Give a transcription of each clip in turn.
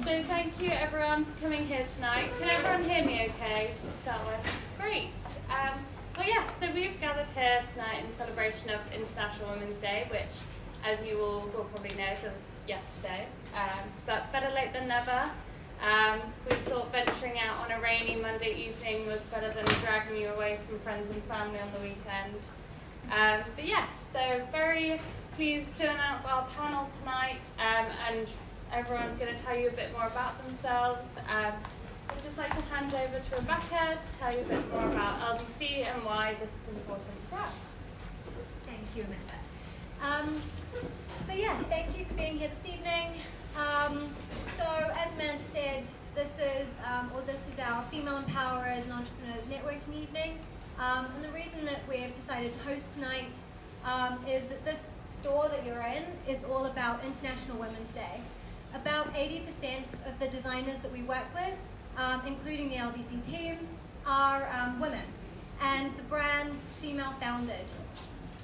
So thank you everyone for coming here tonight. Can everyone hear me okay to start with? Great. Well yes, so we've gathered here tonight in celebration of International Women's Day, which as you all will probably know was yesterday. But better late than never. We thought venturing out on a rainy Monday evening was better than dragging you away from friends and family on the weekend. But yes, so very pleased to announce our panel tonight, and everyone's going to tell you a bit more about themselves. I'd just like to hand over to Rebecca to tell you a bit more about LDC and why this is important for us. Thank you, Amanda. Thank you for being here this evening. So as Amanda said, this is our Female Empowerers and Entrepreneurs Networking Evening. And the reason that we've decided to host tonight is that this store that you're in is all about International Women's Day. About 80% of the designers that we work with, including the LDC team, are women, and the brand's female founded.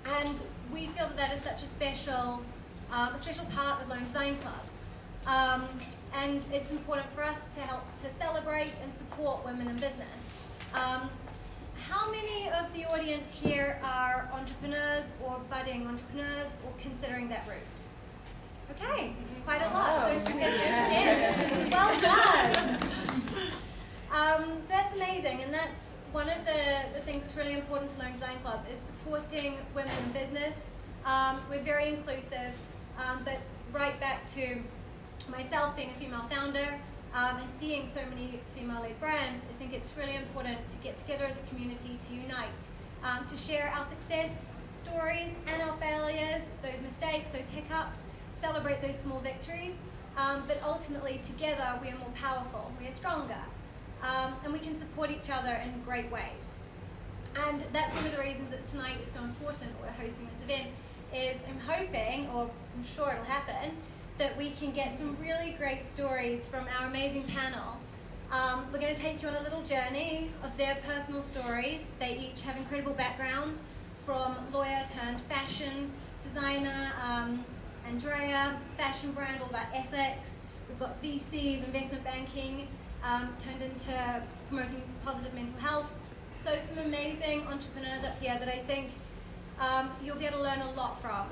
And we feel that that is such a special part of Lone Design Club. And it's important for us to help to celebrate and support women in business. How many of the audience here are entrepreneurs or budding entrepreneurs or considering that route? Okay, quite a lot. So well done. That's amazing, and that's one of the things that's really important to Lone Design Club is supporting women in business. We're very inclusive, but right back to myself being a female founder and seeing so many female-led brands, I think it's really important to get together as a community to unite, to share our success stories and our failures, those mistakes, those hiccups, celebrate those small victories, but ultimately together we are more powerful, we are stronger, and we can support each other in great ways. And that's one of the reasons that tonight is so important, we're hosting this event, is I'm hoping, or I'm sure it'll happen, that we can get some really great stories from our amazing panel. We're going to take you on a little journey of their personal stories. They each have incredible backgrounds, from lawyer turned fashion designer, Andrea, fashion brand, all about ethics. We've got VCs, investment banking, turned into promoting positive mental health. So some amazing entrepreneurs up here that I think you'll be able to learn a lot from.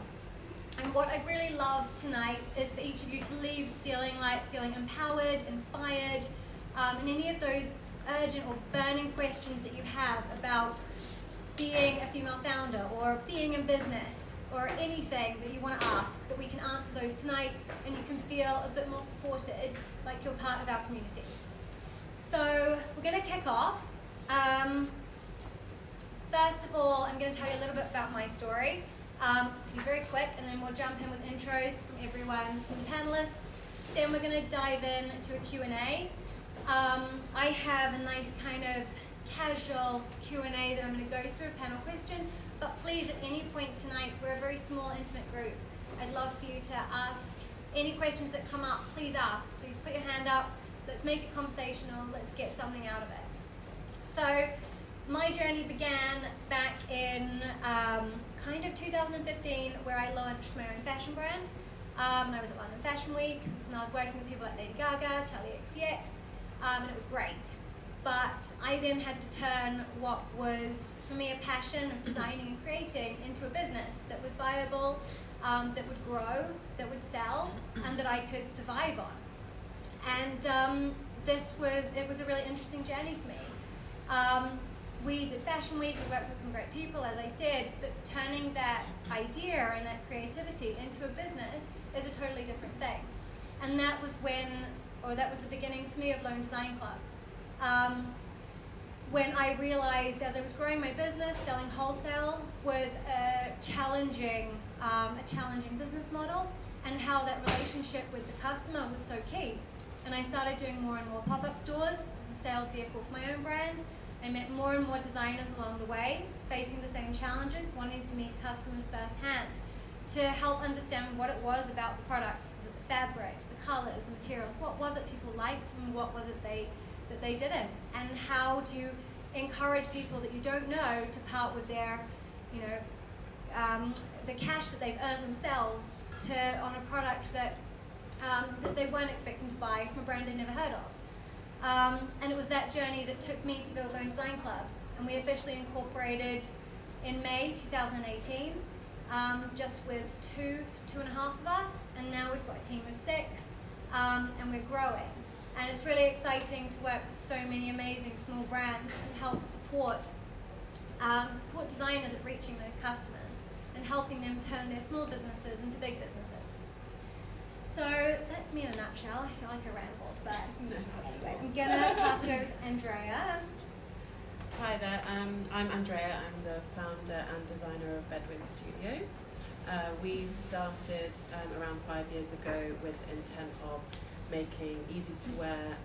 And what I'd really love tonight is for each of you to leave feeling empowered, inspired, and any of those urgent or burning questions that you have about being a female founder or being in business or anything that you want to ask, that we can answer those tonight and you can feel a bit more supported, like you're part of our community. So we're going to kick off. First of all, I'm going to tell you a little bit about my story. Be very quick, and then we'll jump in with intros from everyone, from the panelists. Then we're going to dive in to a Q&A. I have a nice kind of casual Q&A that I'm going to go through, panel questions, but please at any point tonight, we're a very small, intimate group. I'd love for you to ask any questions that come up, please ask. Please put your hand up, let's make it conversational, let's get something out of it. So, my journey began back in kind of 2015, where I launched my own fashion brand. I was at London Fashion Week, and I was working with people like Lady Gaga, Charlie XCX, and it was great. But I then had to turn what was, for me, a passion of designing and creating into a business that was viable, that would grow, that would sell, and that I could survive on. And it was a really interesting journey for me. We did Fashion Week, we worked with some great people, as I said, but turning that idea and that creativity into a business is a totally different thing. And that was the beginning for me of Lone Design Club. When I realized, as I was growing my business, selling wholesale was a challenging business model, and how that relationship with the customer was so key. And I started doing more and more pop-up stores. It was a sales vehicle for my own brand. I met more and more designers along the way, facing the same challenges, wanting to meet customers firsthand, to help understand what it was about the products, the fabrics, the colors, the materials. What was it people liked, and what was it that they didn't? And how do you encourage people that you don't know to part with their, the cash that they've earned themselves on a product that that they weren't expecting to buy from a brand they'd never heard of. And it was that journey that took me to Build Learn Design Club, and we officially incorporated in May 2018, just with two and a half of us, and now we've got a team of 6, and we're growing. And it's really exciting to work with so many amazing small brands and help support designers at reaching those customers and helping them turn their small businesses into big businesses. So that's me in a nutshell. I feel like I rambled, but anyway, I'm gonna pass it over to Andrea. Hi there, I'm Andrea. I'm the founder and designer of Bedouin Studios. We started around 5 years ago with the intent of making easy-to-wear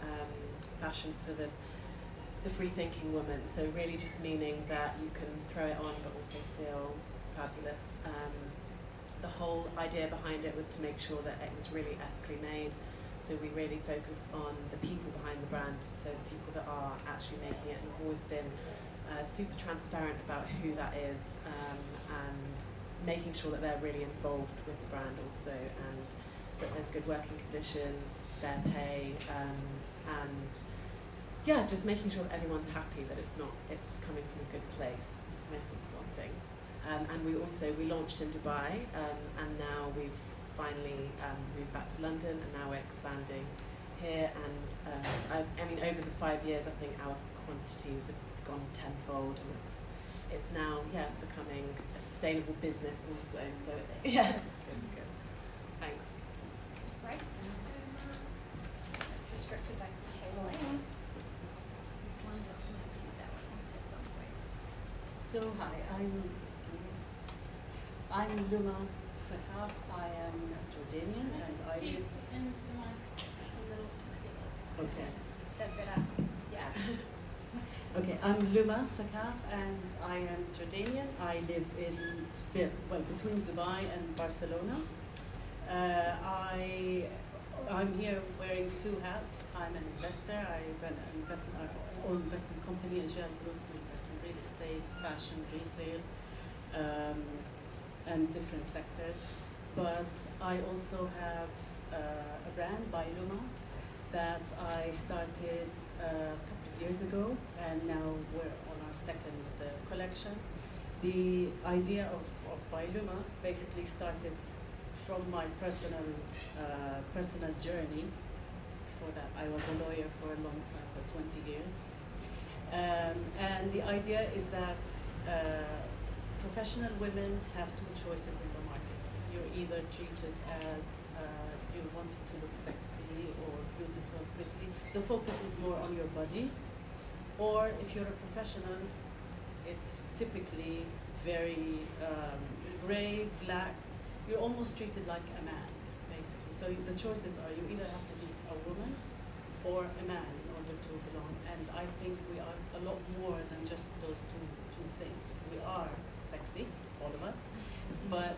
fashion for the free-thinking woman. So really just meaning that you can throw it on but also feel fabulous. The whole idea behind it was to make sure that it was really ethically made. So we really focus on the people behind the brand, so the people that are actually making it. And we've always been super transparent about who that is, and making sure that they're really involved with the brand also, and that there's good working conditions, fair pay, and yeah, just making sure that everyone's happy, that it's coming from a good place. It's the most important thing. And we launched in Dubai, and now we've finally moved back to London, and now we're expanding here. And I mean, over the 5 years, I think our quantities have gone tenfold, and it's now becoming a sustainable business also. So it's good. Thanks. Right. Restricted by some cabling. There's one document to use that one at some point. So hi, I'm Luma Sakaf. I am Jordanian and I Speak live. into the mic. It's a little. Okay. That's better. Yeah. Okay, I'm Luma Sakaf and I am Jordanian. I live between Dubai and Barcelona. I'm here wearing 2 hats. I'm an investor. I run our own investment company, Agile Group. We invest in real estate, fashion, retail, and different sectors. But I also have a brand by Luma that I started a couple of years ago, and now we're on our second collection. The idea of by Luma basically started from my personal journey. Before that, I was a lawyer for a long time, for 20 years. And the idea is that professional women have 2 choices in the market. You're either treated as you wanting to look sexy or beautiful, pretty. The focus is more on your body. Or if you're a professional, it's typically very gray, black. You're almost treated like a man, basically. So the choices are you either have to be a woman or a man in order to belong. And I think we are a lot more than just those two things. We are sexy, all of us, but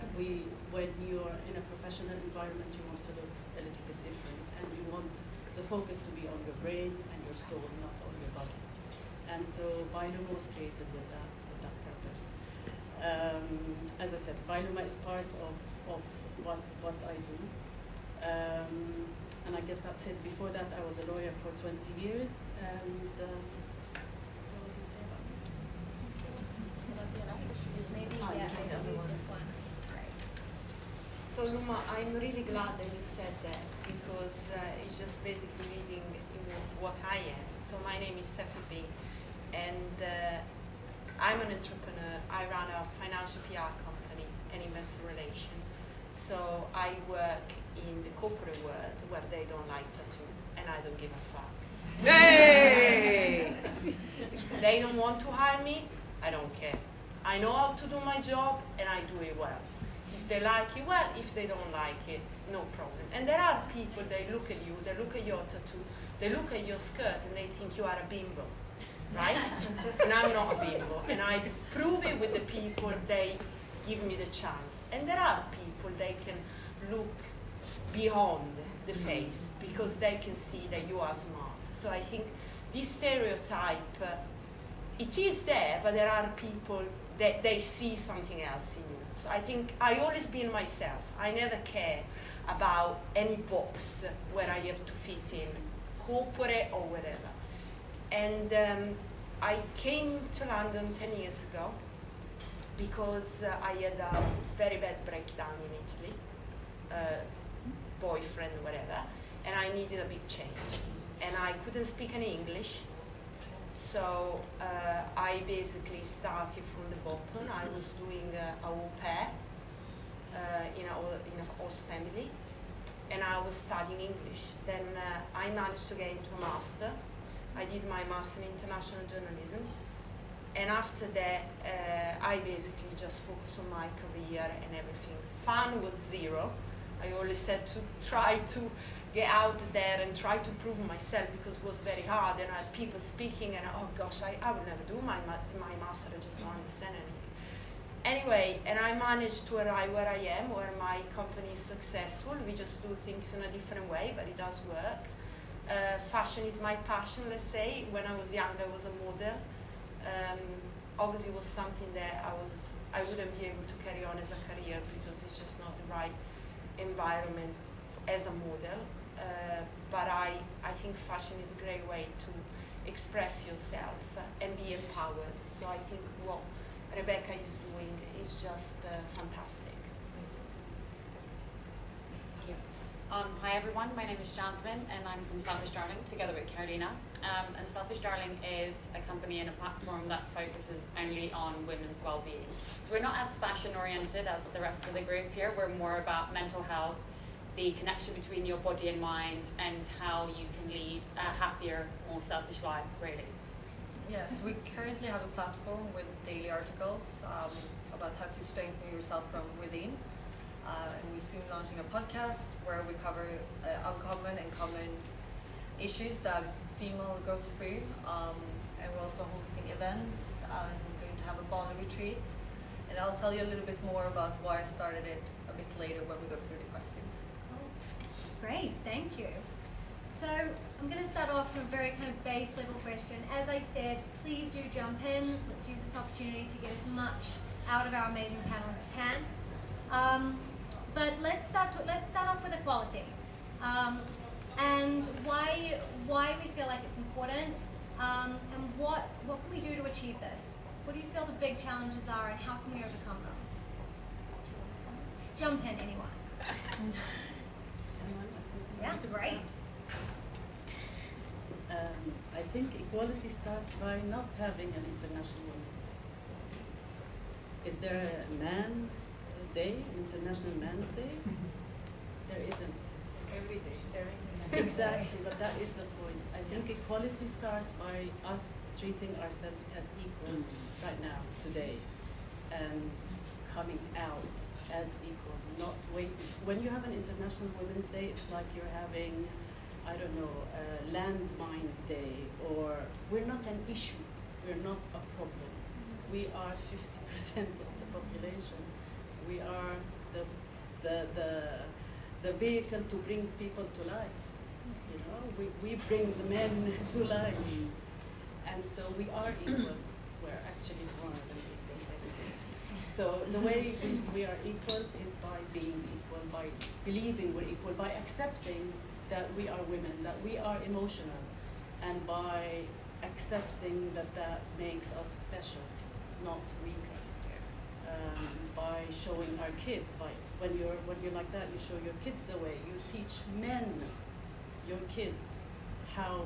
when you're in a professional environment, you want to look a little bit different, and you want the focus to be on your brain and your soul, not on your body. And so Bailuma was created with that purpose. As I said, Bailuma is part of what I do. And I guess that's it. Before that, I was a lawyer for 20 years, and that's all I can say about me. Maybe I will use this one. Great. So Luma, I'm really glad that you said that, because it's just basically reading what I am. So my name is Steffi B, and I'm an entrepreneur. I run a financial PR company and investor relations. So I work in the corporate world where they don't like tattoo, and I don't give a fuck. Hey! They don't want to hire me, I don't care. I know how to do my job, and I do it well. If they like it, well. If they don't like it, no problem. And there are people, they look at you, they look at your tattoo, they look at your skirt, and they think you are a bimbo, right? And I'm not a bimbo, and I prove it with the people they give me the chance. And there are people, they can look beyond the face because they can see that you are smart. So I think this stereotype, it is there, but there are people that they see something else in you. So I think I always been myself. I never care about any box where I have to fit in, corporate or whatever. And I came to London 10 years ago because I had a very bad breakdown in Italy, boyfriend, whatever, and I needed a big change. And I couldn't speak any English, so I basically started from the bottom. I was doing a au pair in a host family, and I was studying English. Then I managed to get into a master. I did my master in international journalism, and after that I basically just focused on my career and everything. Fun was zero. I always said to try to get out there and try to prove myself, because it was very hard, and I had people speaking, and oh gosh, I will never do my master, I just don't understand anything. Anyway, and I managed to arrive where I am, where my company is successful. We just do things in a different way, but it does work. Fashion is my passion, let's say. When I was young, I was a model. Obviously, it was something that I wouldn't be able to carry on as a career, because it's just not the right environment as a model. But I think fashion is a great way to express yourself and be empowered. So I think what Rebecca is doing is just fantastic. Thank you. Hi everyone, my name is Jasmine and I'm from Selfish Darling together with Carolina. And Selfish Darling is a company and a platform that focuses only on women's well-being. So we're not as fashion oriented as the rest of the group here. We're more about mental health, the connection between your body and mind, and how you can lead a happier, more selfish life, really. Yes, we currently have a platform with daily articles about how to strengthen yourself from within. And we're soon launching a podcast where we cover uncommon and common issues that female goes through. And we're also hosting events. We're going to have a bond retreat. And I'll tell you a little bit more about why I started it a bit later when we go through the questions. Great, thank you. So I'm going to start off from a very kind of base level question. As I said, please do jump in. Let's use this opportunity to get as much out of our amazing panel as we can. But let's start off with equality, and why we feel like it's important, and what can we do to achieve this? What do you feel the big challenges are, and how can we overcome them? Jump in, anyone. Yeah, great. I think equality starts by not having an International Women's Day. Is there a Man's Day, International Man's Day? There isn't. Every day. Exactly, but that is the point. I think equality starts by us treating ourselves as equal right now, today, and coming out as equal, not waiting. When you have an International Women's Day, it's like you're having, I don't know, Landmines Day, or we're not an issue, we're not a problem. We are 50% of the population. We are the vehicle to bring people to life. You know, we bring the men to life, and so we are equal. We're actually more than equal. So the way we are equal is by being equal, by believing we're equal, by accepting that we are women, that we are emotional, and by accepting that that makes us special, not weaker. By showing our kids, when you're like that, you show your kids the way. You teach men, your kids, how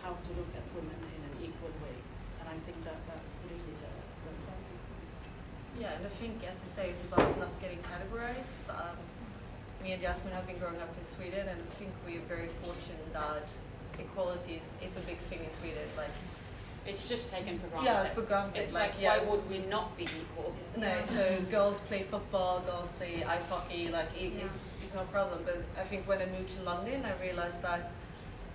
to look at women in an equal way, and I think that's really the starting point. Yeah, and I think, as you say, it's about not getting categorized. Me and Jasmine have been growing up in Sweden, and I think we're very fortunate that equality is a big thing in Sweden. Like, It's just taken for granted. yeah, for granted. It's like, yeah. why would we not be equal? No, so girls play football, girls play ice hockey, like it's no problem. But I think when I moved to London, I realized that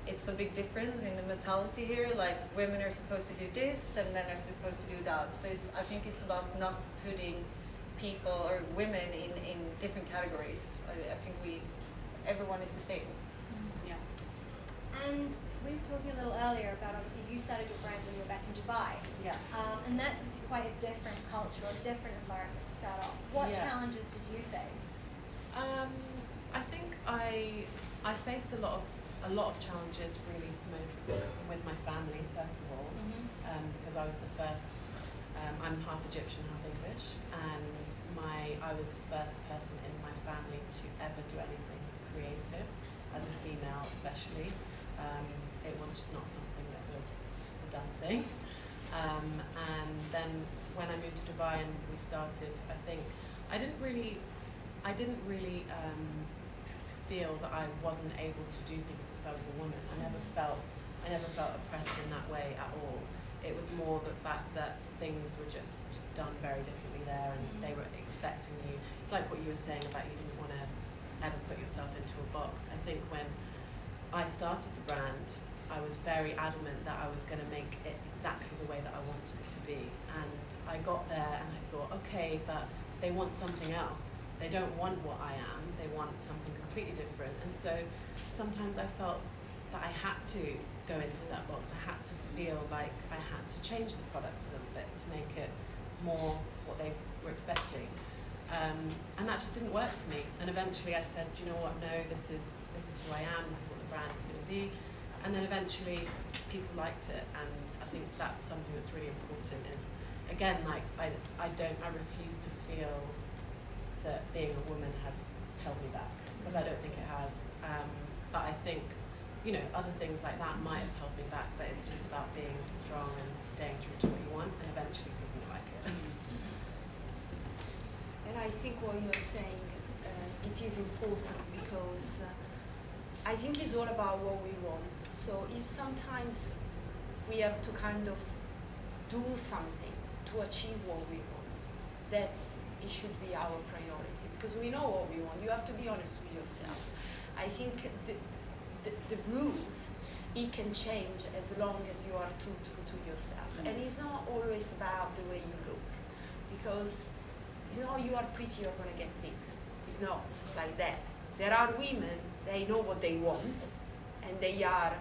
it's a big difference in the mentality here. Like, women are supposed to do this and men are supposed to do that. So I think it's about not putting people or women in different categories. I think everyone is the same. Yeah. And we were talking a little earlier about, obviously you started your brand when you were back in Dubai. Yeah. And that's obviously quite a different culture, a different environment to start off. What Yeah. challenges did you face? I think I faced a lot of challenges, really, mostly with my family first of all, because I was the first. I'm half Egyptian, half English, and I was the first person in my family to ever do anything creative, as a female especially. It was just not something that was a done thing. And then when I moved to Dubai and we started, I think I didn't really feel that I wasn't able to do things because I was a woman. I never felt oppressed in that way at all. It was more the fact that things were just done very differently there, and they were expecting you. It's like what you were saying about you didn't want to ever put yourself into a box. I think when I started the brand, I was very adamant that I was going to make it exactly the way that I wanted it to be. And I got there and I thought, okay, but they want something else. They don't want what I am. They want something completely different. And so sometimes I felt that I had to go into that box. I had to feel like I had to change the product a little bit to make it more what they were expecting. And that just didn't work for me. And eventually I said, do you know what, no, this is who I am, this is what the brand is going to be. And then eventually people liked it, and I think that's something that's really important is, again, like I refuse to feel that being a woman has held me back, because I don't think it has. But I think, you know, other things like that might have held me back, but it's just about being strong and staying true to what you want, and eventually people like it. And I think what you're saying, it is important because I think it's all about what we want. So if sometimes we have to kind of do something to achieve what we want, it should be our priority, because we know what we want. You have to be honest with yourself. I think the truth, it can change as long as you are truthful to yourself. And it's not always about the way you look, because it's not you are pretty, you're going to get things. It's not like that. There are women, they know what they want, and they are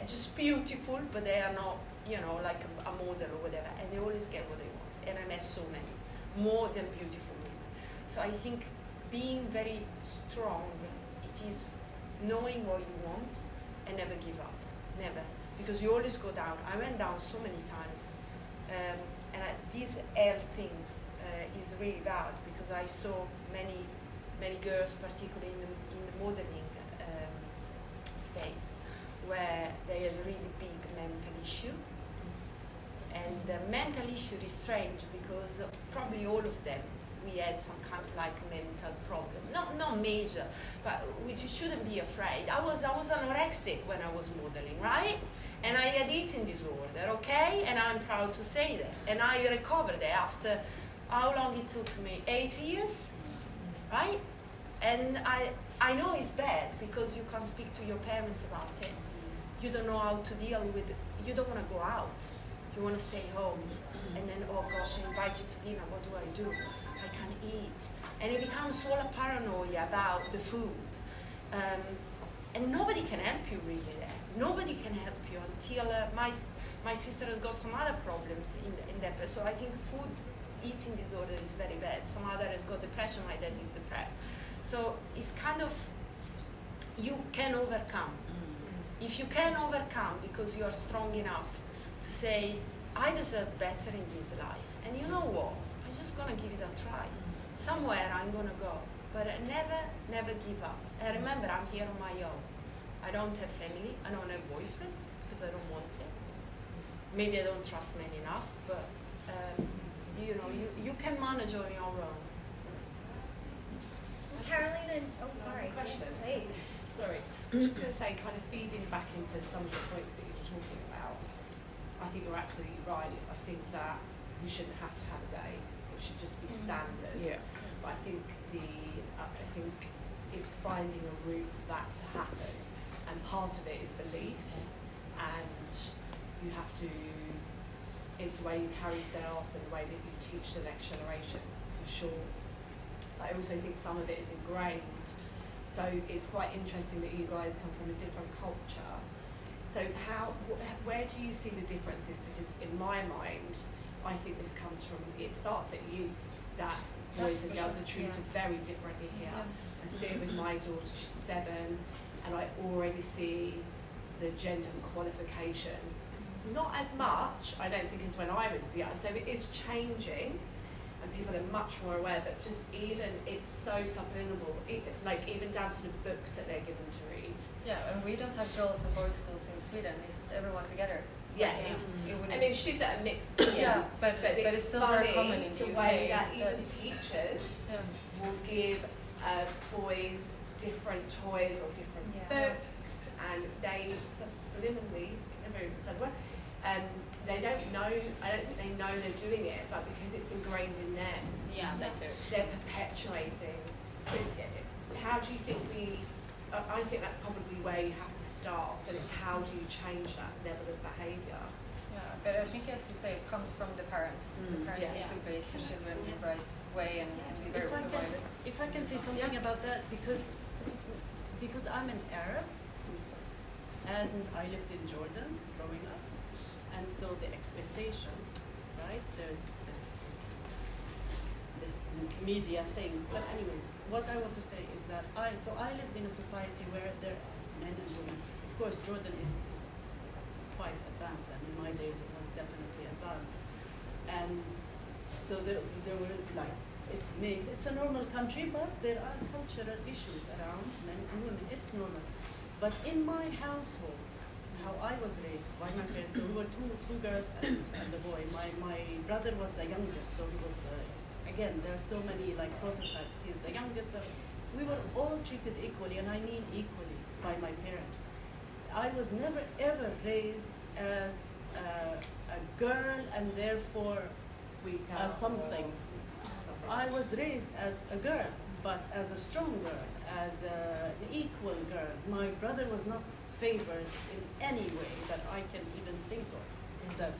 just beautiful, but they are not, you know, like a model or whatever, and they always get what they want. And I met so many, more than beautiful women. So I think being very strong, it is knowing what you want and never give up, never. Because you always go down. I went down so many times, and these health things is really bad, because I saw many girls, particularly in the modeling space, where they had a really big mental issue. And the mental issue is strange, because probably all of them, we had some kind of like mental problem. Not major, but we shouldn't be afraid. I was anorexic when I was modeling, right? And I had eating disorder, okay? And I'm proud to say that. And I recovered it after, how long it took me? 8 years, right? And I know it's bad, because you can't speak to your parents about it. You don't know how to deal with it. You don't want to go out. You want to stay home. And then, oh gosh, I invite you to dinner. What do? I can't eat. And it becomes all a paranoia about the food. And nobody can help you really there. Nobody can help you until my sister has got some other problems in that. So I think food, eating disorder is very bad. Some other has got depression, my dad is depressed. So it's kind of, you can overcome. If you can overcome, because you are strong enough to say, I deserve better in this life. And you know what? I'm just going to give it a try. Somewhere I'm going to go. But never give up. And remember, I'm here on my own. I don't have family. I don't have boyfriend, because I don't want it. Maybe I don't trust men enough, but you know, you can manage on your own. Carolina, oh sorry, Question. yes, please. Sorry, I'm just going to say, kind of feeding back into some of the points that you were talking about, I think you're absolutely right. I think that we shouldn't have to have a day. It should just be standard. Yeah. But I think it's finding a route for that to happen, and part of it is belief, and you have to. It's the way you carry yourself and the way that you teach the next generation, for sure. I also think some of it is ingrained. So it's quite interesting that you guys come from a different culture. So where do you see the differences? Because in my mind, I think this comes from, it starts at youth, that boys and girls are treated very differently here. I can see it with my daughter, she's 7, and I already see the gender qualification. Not as much, I don't think, as when I was young, so it is changing, and people are much more aware, but just even, it's so subliminal, like even down to the books that they're given to read. Yeah, and we don't have girls and boys schools in Sweden. It's everyone together. Yes. It I wouldn't- mean, she's at a mixed school. Yeah, but it's still very funny common in the the UK. way that even that- teachers yeah. will give boys different toys or different Yeah. books, and they subliminally, never even said a word, they don't know, I don't think they know they're doing it, but because it's ingrained in them, Yeah, they do. they're perpetuating. But how do you think I think that's probably where you have to start, but it's how do you change that level of behaviour? Yeah, but I think, as you say, it comes from the parents. The parents Yeah. need to raise the children in the right way and be very If I open can, minded. if I can say something about that, because I'm an Arab, and I lived in Jordan growing up, and so the expectation, right? There's this media thing. But anyways, what I want to say is that I lived in a society where there are men and women. Of course, Jordan is quite advanced, and in my days it was definitely advanced. And so there were like, it's mixed. It's a normal country, but there are cultural issues around men and women. It's normal. But in my household, how I was raised by my parents, so we were two girls and a boy. My brother was the youngest, so he was again, there are so many like prototypes. He's the youngest. We were all treated equally, and I mean equally, by my parents. I was never ever raised as a girl and therefore something. I was raised as a girl, but as a strong girl, as an equal girl. My brother was not favored in any way that I can even think of, that,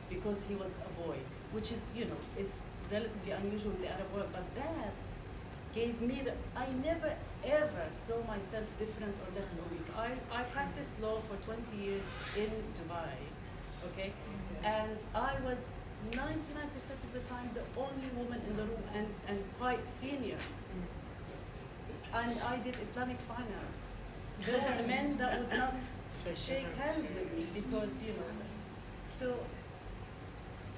because he was a boy, which is, it's relatively unusual in the Arab world, but that gave me I never ever saw myself different or less or weak. I practiced law for 20 years in Dubai, okay? And I was 99% of the time the only woman in the room, and quite senior. And I did Islamic finance. There were men that would not shake hands with me because, so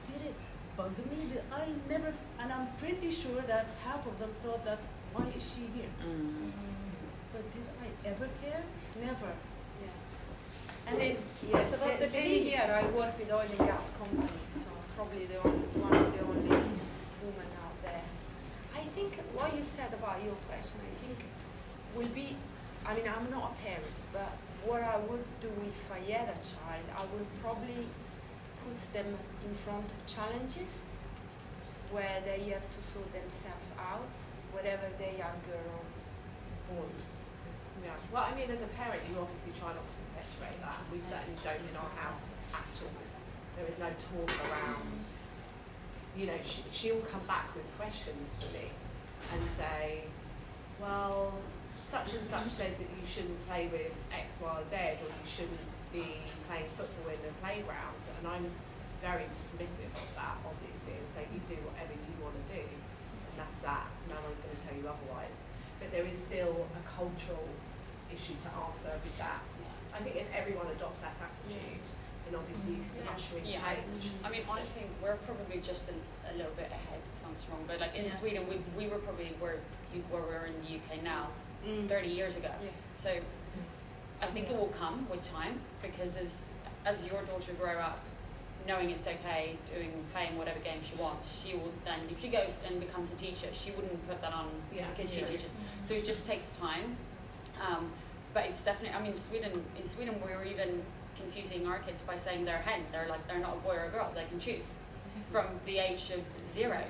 did it bug me? I never, and I'm pretty sure that half of them thought that, why is she here? But did I ever care? Never. Yeah. And Same, it's about the same belief. here. I work with oil and gas companies, so probably one of the only women out there. I think what you said about your question, I think will be, I mean, I'm not a parent, but what I would do if I had a child, I would probably put them in front of challenges where they have to sort themselves out, whether they are girl or boys. Yeah. Well, I mean, as a parent, you obviously try not to perpetuate that. We certainly don't in our house at all. There is no talk around. She'll come back with questions for me and say, well, such and such said that you shouldn't play with X, Y, Z, or you shouldn't be playing football in the playground. And I'm very dismissive of that, obviously, and say you do whatever you want to do, and that's that. No one's going to tell you otherwise. But there is still a cultural issue to answer with that. I think if everyone adopts that attitude, then obviously you can usher in change. I mean, I think we're probably just a little bit ahead. Sounds wrong, but like in Sweden, we were probably where we're in the UK now, 30 years ago. Yeah. So I think it will come with time, because as your daughter grow up, knowing it's okay, playing whatever game she wants, she will then, if she goes and becomes a teacher, she wouldn't put that on because she teaches. So it just takes time. But it's definitely, I mean, in Sweden we're even confusing our kids by saying they're a hen. They're not a boy or a girl. They can choose from the age of 0,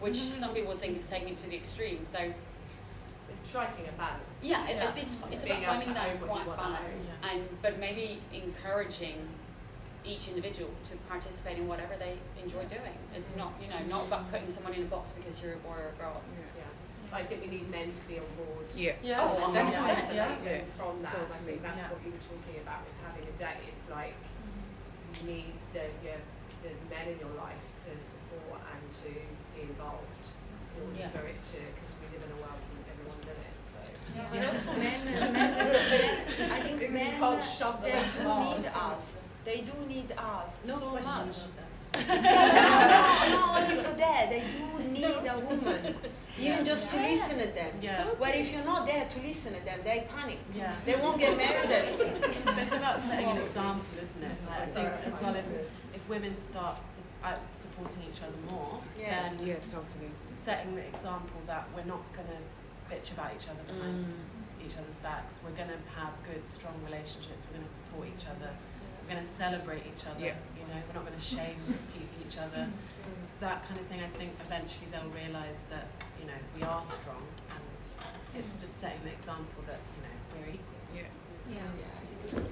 which some people think is taking it to the extreme. So It's striking a balance. yeah, it's being about able to finding that own what you right want to balance, own. but maybe encouraging each individual to participate in whatever they enjoy doing. It's not not about putting someone in a box because you're a boy or a girl. Yeah. I think we need men to be on board. Yeah. Oh, Definitely. definitely. And from that, I think that's Yeah. what you were talking about with having a day. It's like you need the men in your life to support and to be involved in order for it to, because we live in a world and everyone's in it. So And also men, I think Because men, you can't shove them they into do ours. need us. They do need us No so question much. about that. Not only for that, they do need a woman, even just to listen to them. Yeah. But if you're not there to listen to them, they panic. Yeah. They won't get married. But it's about setting an example, isn't it? Like, I think as well, if women start supporting each other more, Yeah. then totally. setting the example that we're not going to bitch about each other behind each other's backs. We're going to have good, strong relationships. We're going to support each other. We're going to celebrate each other. Yeah. You know, we're not going to shame each other. That kind of thing. I think eventually they'll realise that, you know, we are strong, and it's just setting the example that, you know, we're equal. Yeah. Yeah.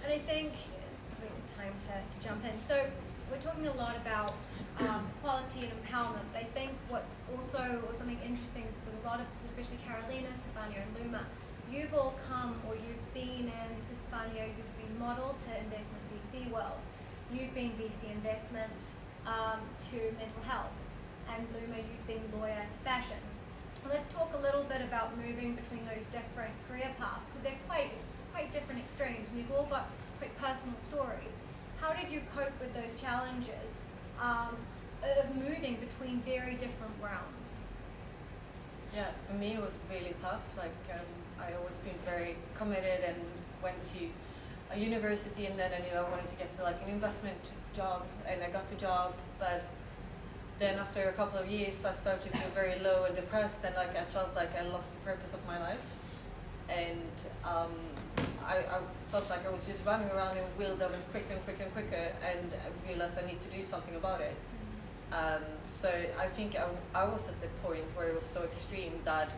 And I think it's probably a good time to jump in. So we're talking a lot about equality and empowerment, but I think what's also something interesting with a lot of, especially Carolina, Stefania, and Luma, you've all come, or you've been in, so Stefania, you've been model to investment VC world. You've been VC investment to mental health, and Luma, you've been lawyer to fashion. Let's talk a little bit about moving between those different career paths, because they're quite different extremes, and you've all got quite personal stories. How did you cope with those challenges of moving between very different realms? Yeah, for me it was really tough. Like I always been very committed and went to a university, and then I knew I wanted to get to like an investment job, and I got the job, but then after a couple of years I started to feel very low and depressed, and like I felt like I lost the purpose of my life, and I felt like I was just running around in a wheel that went quicker and quicker and quicker, and I realized I need to do something about it. So I think I was at the point where it was so extreme that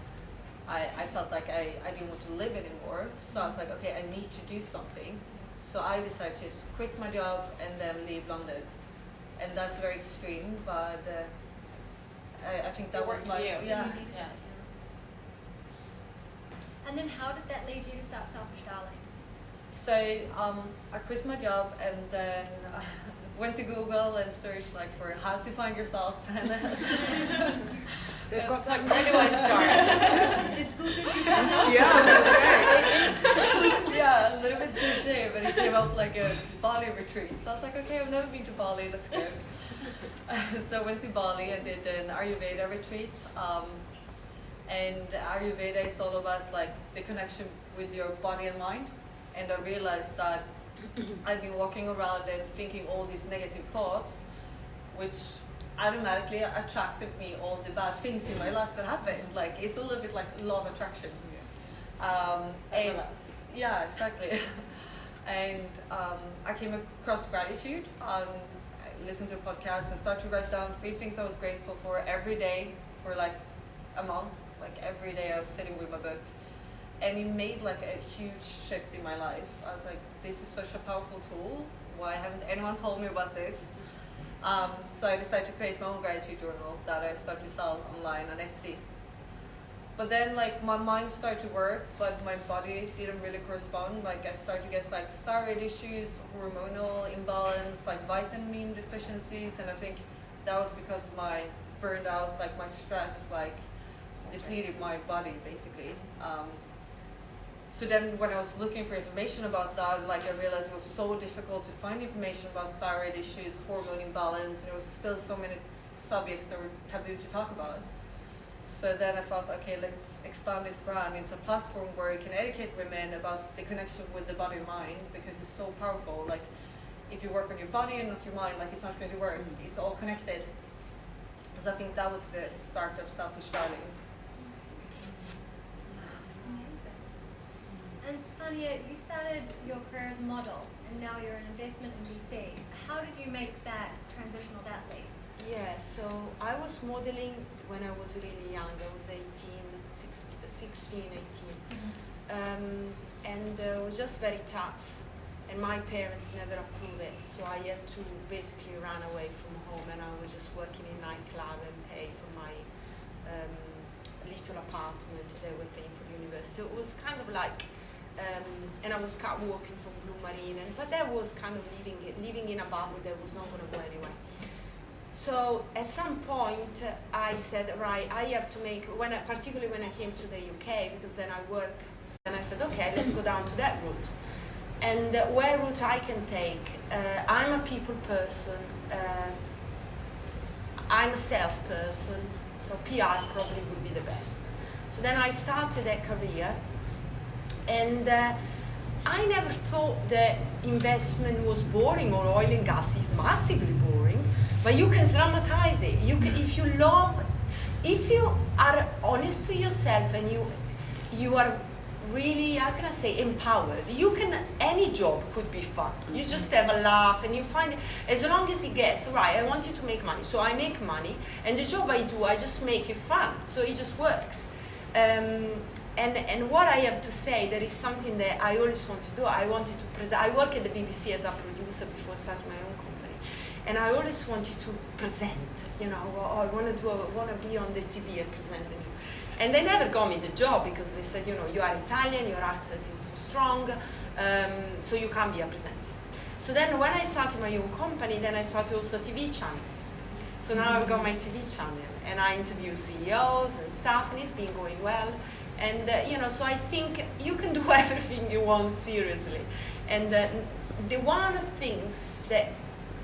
I felt like I didn't want to live anymore. So I was like, okay, I need to do something. So I decided to just quit my job and then leave London. And that's very extreme, but I think that It was worked my, for you. yeah. Yeah. And then how did that lead you to start Selfish Darling? So I quit my job and then went to Google and searched like for how to find yourself. And They've got like, where do I start? Did Google give Yeah, a little bit cliche, but it came up like a Bali retreat. So I was like, okay, I've never been to Bali, let's go. So I went to Bali and did an Ayurveda retreat. And Ayurveda is all about like the connection with your body and mind. And I realized that I've been walking around and thinking all these negative thoughts, which automatically attracted me all the bad things in my life that happened. Like it's a little bit like law of attraction. And yeah, exactly. And I came across gratitude. I listened to a podcast and started to write down 3 things I was grateful for every day for like a month. Like every day I was sitting with my book. And it made like a huge shift in my life. I was like, this is such a powerful tool. Why haven't anyone told me about this? So I decided to create my own gratitude journal that I started to sell online on Etsy. But then like my mind started to work, but my body didn't really correspond. Like I started to get like thyroid issues, hormonal imbalance, like vitamin deficiencies, and I think that was because my burned out, like my stress, like depleted my body basically. So then when I was looking for information about that, like I realized it was so difficult to find information about thyroid issues, hormone imbalance, and there was still so many subjects that were taboo to talk about. So then I thought, okay, let's expand this brand into a platform where you can educate women about the connection with the body and mind, because it's so powerful. Like if you work on your body and not your mind, like it's not going to work. It's all connected. So I think that was the start of Selfish Darling. And Stefania, you started your career as a model, and now you're in investment in VC. How did you make that transition or that leap? Yeah, so I was modeling when I was really young. I was 16, 18. And it was just very tough. And my parents never approved it. So I had to basically run away from home, and I was just working in nightclub and pay for my little apartment they were paying for the university. It was kind of like, and I was catwalking from Blue Marine, but that was kind of living in a bubble that was not going to go anywhere. So at some point I said, right, I have to make, particularly when I came to the UK, because then I work, and I said, okay, let's go down to that route. And where route I can take, I'm a people person, I'm a salesperson, so PR probably would be the best. So then I started that career, and I never thought that investment was boring, or oil and gas is massively boring, but you can dramatize it. You can, if you are honest to yourself and you are really, how can I say, empowered, any job could be fun. You just have a laugh and you find it, as long as it gets right. I want you to make money, so I make money, and the job I do, I just make it fun, so it just works. And what I have to say, there is something that I always want to do. I wanted to present. I work at the BBC as a producer before starting my own company, and I always wanted to present. You know, I want to be on the TV and present the news. And they never got me the job because they said, you know, you are Italian, your accent is too strong, so you can't be a presenter. So then when I started my own company, then I started also a TV channel. So now I've got my TV channel, and I interview CEOs and stuff, and it's been going well. And you know, so I think you can do everything you want seriously. And the one of the things that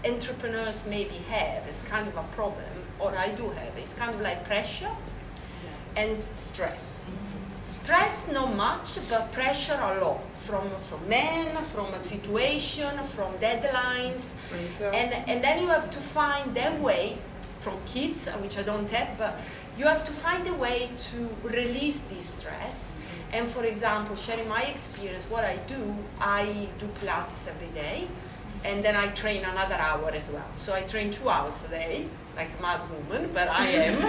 entrepreneurs maybe have is kind of a problem, or I do have, is kind of like pressure and stress. Stress not much, but pressure a lot from men, from a situation, from deadlines, and then you have to find that way from kids, which I don't have, but you have to find a way to release this stress. And for example, sharing my experience, what I do Pilates every day, and then I train another hour as well. So I train 2 hours a day, like a mad woman, but I am.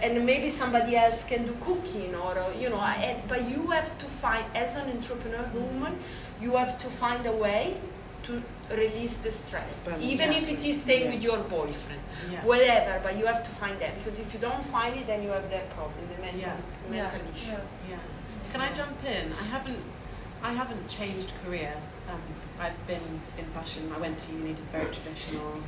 And maybe somebody else can do cooking, or you know. But you have to find, as an entrepreneur woman, you have to find a way to release the stress, even if it is staying with your boyfriend, whatever. But you have to find that, because if you don't find it, then you have that problem, the mental issue. Yeah. Can I jump in? I haven't changed career. I've been in fashion. I went to uni, did very traditional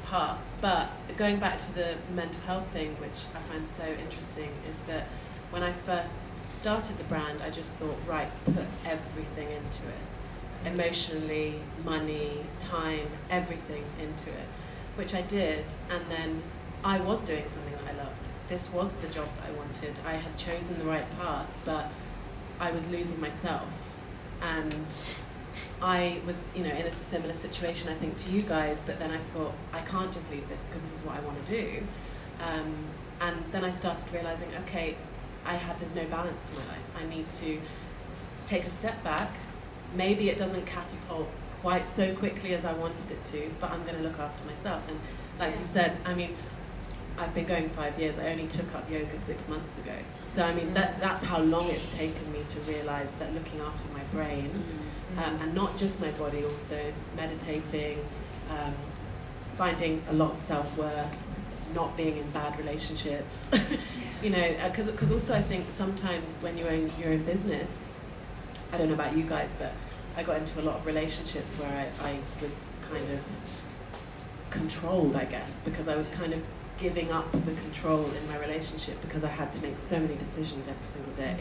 path. But going back to the mental health thing, which I find so interesting, is that when I first started the brand, I just thought, right, put everything into it. Emotionally, money, time, everything into it, which I did. And then I was doing something that I loved. This was the job that I wanted. I had chosen the right path, but I was losing myself. And I was, you know, in a similar situation, I think, to you guys, but then I thought, I can't just leave this because this is what I want to do. And then I started realizing, okay, there's no balance to my life. I need to take a step back. Maybe it doesn't catapult quite so quickly as I wanted it to, but I'm going to look after myself. And like you said, I mean, I've been going 5 years. I only took up yoga 6 months ago. So I mean, that's how long it's taken me to realize that looking after my brain, and not just my body, also meditating, finding a lot of self-worth, not being in bad relationships, you know, because also I think sometimes when you're in your own business, I don't know about you guys, but I got into a lot of relationships where I was kind of controlled, I guess, because I was kind of giving up the control in my relationship because I had to make so many decisions every single day.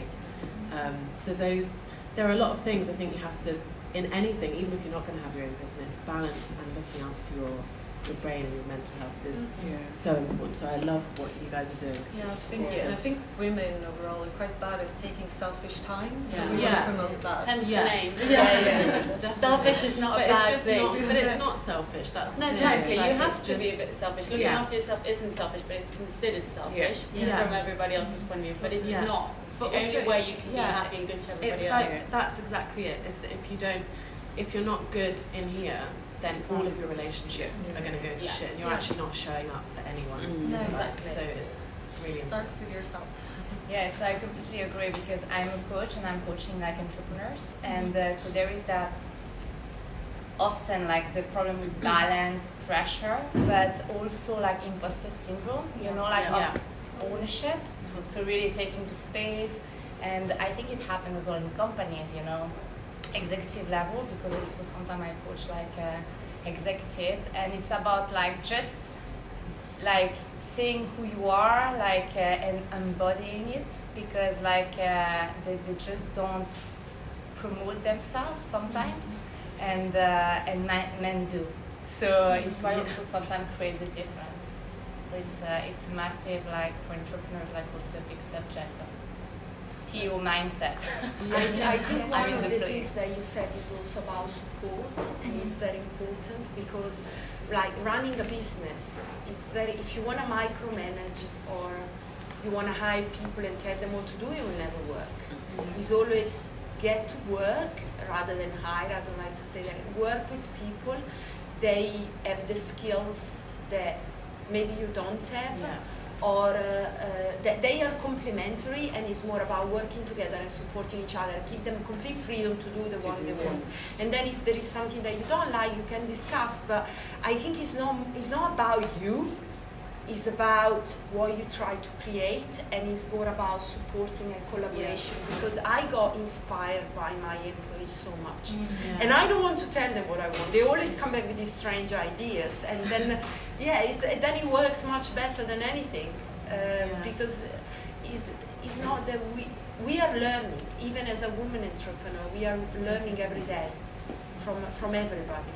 So there are a lot of things I think you have to, in anything, even if you're not going to have your own business, balance and looking after your brain and your mental health is so important. So I love what you guys are doing. Yeah, awesome. and I think women overall are quite bad at taking selfish time, so we want to promote that. Hence the name. Selfish is not a bad thing. But it's not selfish. That's No, the exactly. thing. You It's have like to it's be a just- bit selfish. Looking after yourself isn't selfish, but it's considered selfish from everybody else's point of view. But it's not. It's But the only also- way you can be happy and good to everybody It's else. like, that's exactly it, is that if you're not good in here, then all of your relationships are going to go to shit, and you're actually not showing up for anyone. No, exactly. So it's really Start with yourself. Yes, I completely agree, because I'm a coach and I'm coaching like entrepreneurs, and so there is that often like the problem with balance, pressure, but also like imposter syndrome, you know, like of ownership. So really taking the space, and I think it happens as well in companies, you know, executive level, because also sometimes I coach like executives, and it's about like just like seeing who you are, like and embodying it, because like they just don't promote themselves sometimes, and men do. So it might also sometimes create the difference. So it's massive, like for entrepreneurs, like also a big subject of CEO mindset. I think one I'm in of the the place. things that you said is also about support, and it's very important because, like, running a business is very. If you want to micromanage or you want to hire people and tell them what to do, it will never work. It's always get to work rather than hire. I don't like to say that. Work with people. They have the skills that maybe you don't have. Yes. Or that they are complementary, and it's more about working together and supporting each other. Give them complete freedom to do the one they want. And then if there is something that you don't like, you can discuss. But I think it's not about you. It's about what you try to create, and it's more about supporting and collaboration. Because I got inspired by my employees so much, and I don't want to tell them what I want. They always come back with these strange ideas, and then then it works much better than anything. Because it's not that we are learning, even as a woman entrepreneur, we are learning every day from everybody.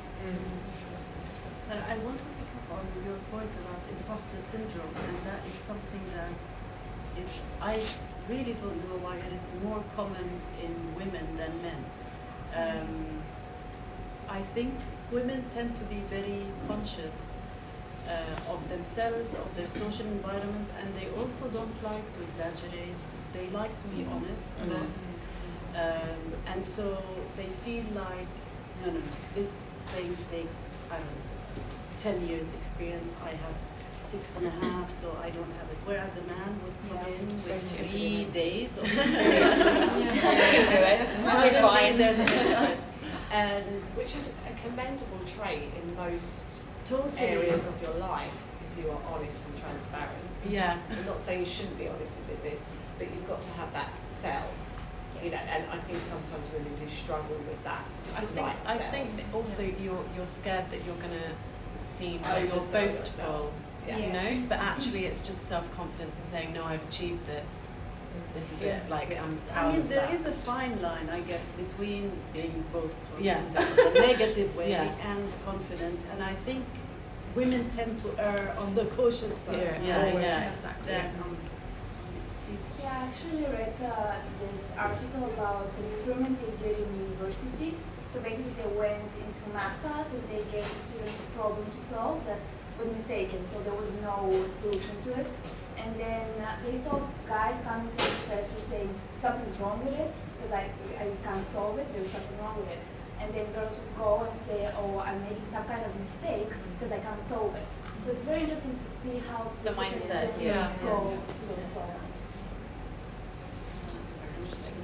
I want to pick up on your point about imposter syndrome, and that is something that I really don't know why it is more common in women than men. I think women tend to be very conscious of themselves, of their social environment, and they also don't like to exaggerate. They like to be honest a lot. And so they feel like, no, this thing takes, I don't know, 10 years experience, I have 6.5, so I don't have it. Whereas a man would come in with 3 days of experience. And Which is a commendable trait in most totally areas of your life, if you are honest and transparent. Yeah. I'm not saying you shouldn't be honest in business, but you've got to have that sell. You know, and I think sometimes women do struggle with that. I think also you're scared that you're gonna seem Oh, like you're you're boastful, Yeah. you know. But actually, it's just self-confidence and saying, "No, I've achieved this. This is it. Like I'm proud I mean, of there that." is a fine line, I guess, between being boastful Yeah. in a negative way Yeah. and confident. And I think women tend to err on the cautious side. Yeah, exactly. Than on Yeah, I actually read this article about an experiment they did in university. So basically they went into math class and they gave students a problem to solve that was mistaken, so there was no solution to it. And then they saw guys coming to the professor saying, something's wrong with it, because I can't solve it, there's something wrong with it. And then girls would go and say, oh, I'm making some kind of mistake because I can't solve it. So it's very interesting to see how The mindset, genders go to those problems. That's very interesting.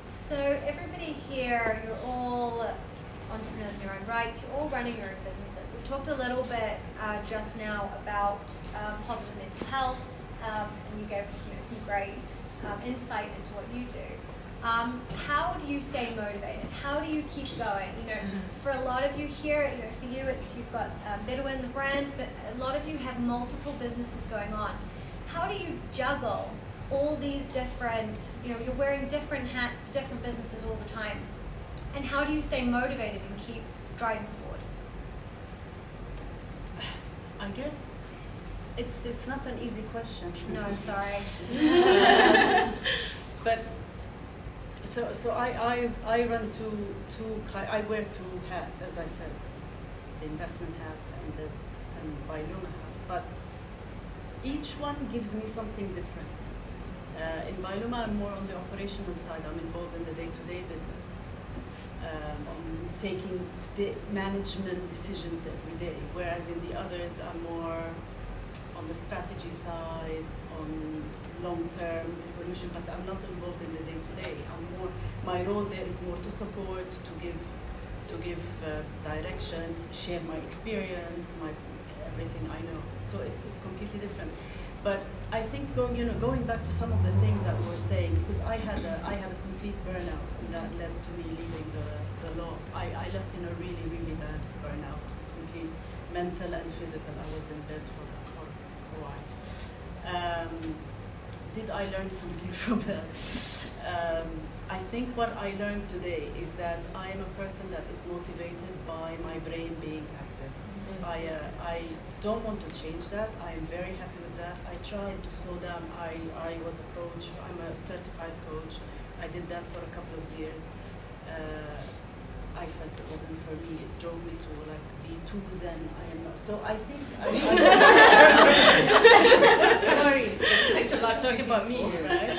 So everybody here, you're all entrepreneurs in your own right. You're all running your own businesses. We've talked a little bit just now about positive mental health, and you gave us some great insight into what you do. How do you stay motivated? How do you keep going? For a lot of you here, for you, you've got Bedouin, the brand, but a lot of you have multiple businesses going on. How do you juggle all these different, you're wearing different hats for different businesses all the time? And how do you stay motivated and keep driving forward? I guess it's not an easy question. No, I'm sorry. But so I run I wear 2 hats, as I said, the investment hat and Bailuma hat. But each one gives me something different. In Bailuma, I'm more on the operational side. I'm involved in the day-to-day business. I'm taking management decisions every day, whereas in the others, I'm more on the strategy side, on long-term evolution, but I'm not involved in the day-to-day. My role there is more to support, to give direction, share my experience, everything I know. So it's completely different. But I think going back to some of the things that we were saying, because I had a complete burnout, and that led to me leaving the law. I left in a really, really bad burnout, complete mental and physical. I was in bed for a while. Did I learn something from that? I think what I learned today is that I am a person that is motivated by my brain being active. I don't want to change that. I am very happy with that. I tried to slow down. I was a coach. I'm a certified coach. I did that for a couple of years. I felt it wasn't for me. It drove me to be too zen. I am not. So I think. Sorry, actually, I'm talking about me, right?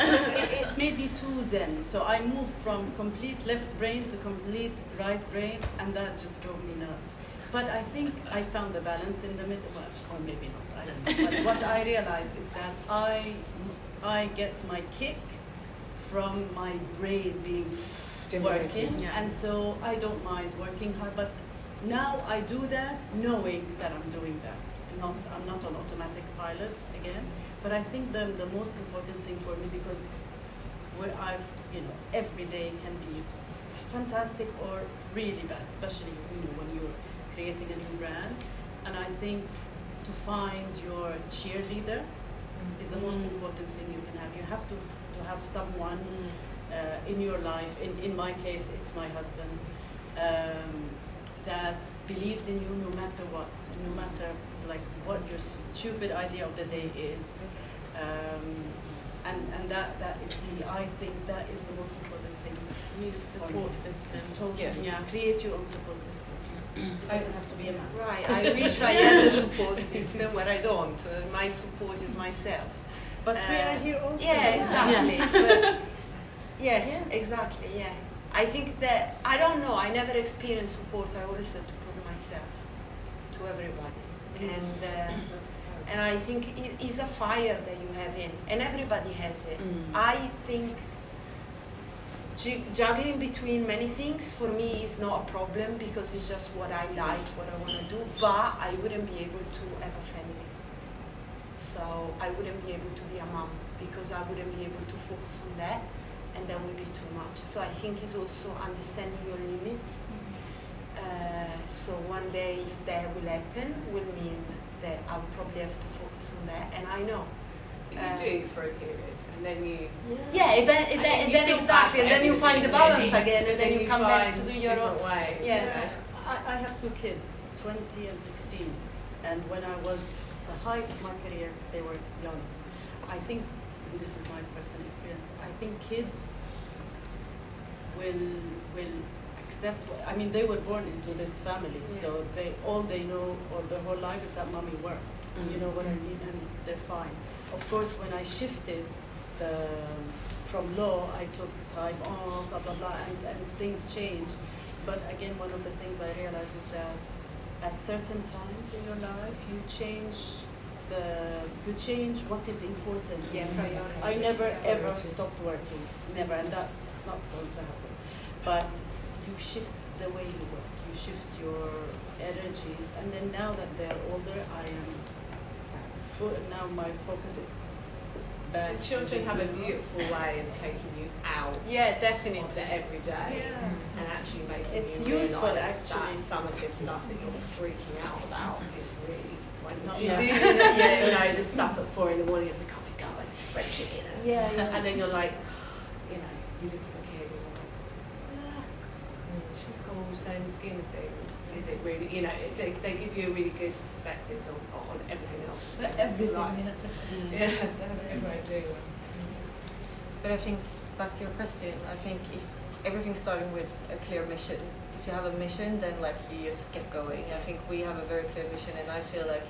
It made me too zen. So I moved from complete left brain to complete right brain, and that just drove me nuts. But I think I found the balance in the middle, or maybe not, I don't know. But what I realized is that I get my kick from my brain being working, and so I don't mind working hard. But now I do that knowing that I'm doing that. I'm not on automatic pilot again. But I think the most important thing for me, because every day can be fantastic or really bad, especially when you're creating a new brand. And I think to find your cheerleader is the most important thing you can have. You have to have someone in your life. In my case, it's my husband, that believes in you no matter what, no matter what your stupid idea of the day is. And that is key. I think that is the most important thing. You need a support system. Totally. Yeah. Create your own support system. It doesn't have to be a man. Right. I wish I had a support system where I don't. My support is myself. But we are here also. Yeah, exactly. But, exactly. Yeah. I think that I don't know. I never experienced support. I always had to prove myself to everybody, and I think it is a fire that you have in, and everybody has it. I think juggling between many things for me is not a problem, because it's just what I like, what I want to do. But I wouldn't be able to have a family, so I wouldn't be able to be a mom, because I wouldn't be able to focus on that, and that would be too much. So I think it's also understanding your limits. So one day, if that will happen, will mean that I'll probably have to focus on that, and I know. But you do for a period, and then you. Yeah, then exactly, and then you find the balance again, and then you come back to do your own way. Yeah. I have two kids, 20 and 16, and when I was the height of my career, they were young. I think, and this is my personal experience, I think kids will accept. I mean, they were born into this family, so all they know, or their whole life, is that mommy works. You know what I mean, and they're fine. Of course, when I shifted from law, I took time off, blah blah blah, and things changed. But again, one of the things I realized is that at certain times in your life, you change what is important. Yeah, priorities. I never ever stopped working, never, and that's not going to happen. But you shift the way you work, you shift your energies, and then now that they're older, now my focus is back. And children have a beautiful way of taking you out definitely. of the everyday and actually making It's you useful, realise actually. that some of this stuff that you're freaking out about is really pointless. Yeah. You know, the stuff at 4 a.m. and they come and go and spreadsheet, and then you're like, you look at your kid and you're like, she's cool, so in the scheme of things, is it really, they give you a really good perspective on everything else. So everything, Yeah, I do. But I think, back to your question, I think if everything's starting with a clear mission, if you have a mission, then you just get going. I think we have a very clear mission, and I feel like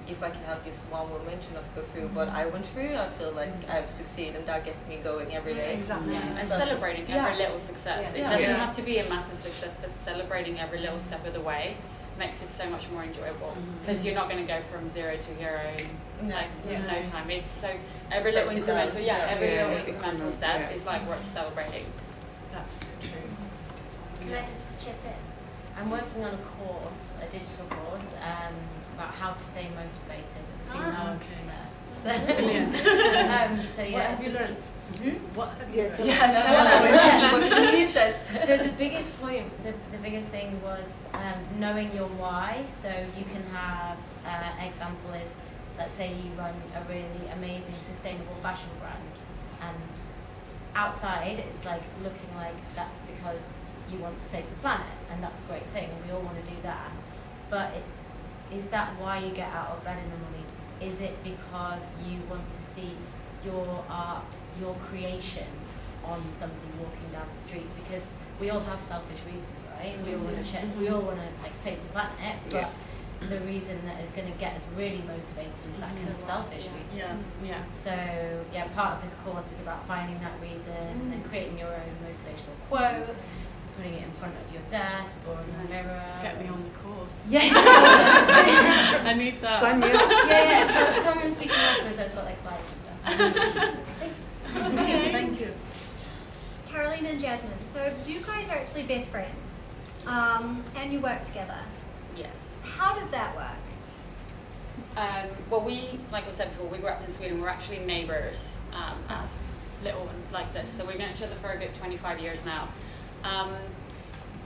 if I can help just one woman to not go through what I went through, I feel like I've succeeded, and that gets me going every day. Exactly. And So- celebrating every little success. Yeah. It doesn't Yeah. have to be a massive success, but celebrating every little step of the way makes it so much more enjoyable, because you're not going to go from 0 to hero in no time. It's so every little incremental, little incremental step is worth celebrating. That's true. Can I just chip in? I'm working on a course, a digital course, about how to stay motivated as a female entrepreneur. Brilliant. So yeah, What have it's you just learnt? What? Teach us. The biggest point, the biggest thing was knowing your why. So you can have example is, let's say you run a really amazing sustainable fashion brand, and outside it's like looking like that's because you want to save the planet, and that's a great thing, and we all want to do that. But is that why you get out of bed in the morning? Is it because you want to see your art, your creation on somebody walking down the street? Because we all have selfish reasons, right? We all want to we all want to like save the planet, but the reason that is going to get us really motivated is that kind of selfish reason. Yeah. So yeah, part of this course is about finding that reason and then creating your own motivational quote, putting it in front of your desk or in the mirror. Get me on the course. Yeah. I need that. Sign me up. Yeah. So come and speak afterwards. I've got like slides and stuff. Thank you. Carolina and Jasmine, so you guys are actually best friends, and you work together. Yes. How does that work? Well, like I said before, we grew up in Sweden. We're actually neighbours as little ones like this. So we've known each other for a good 25 years now.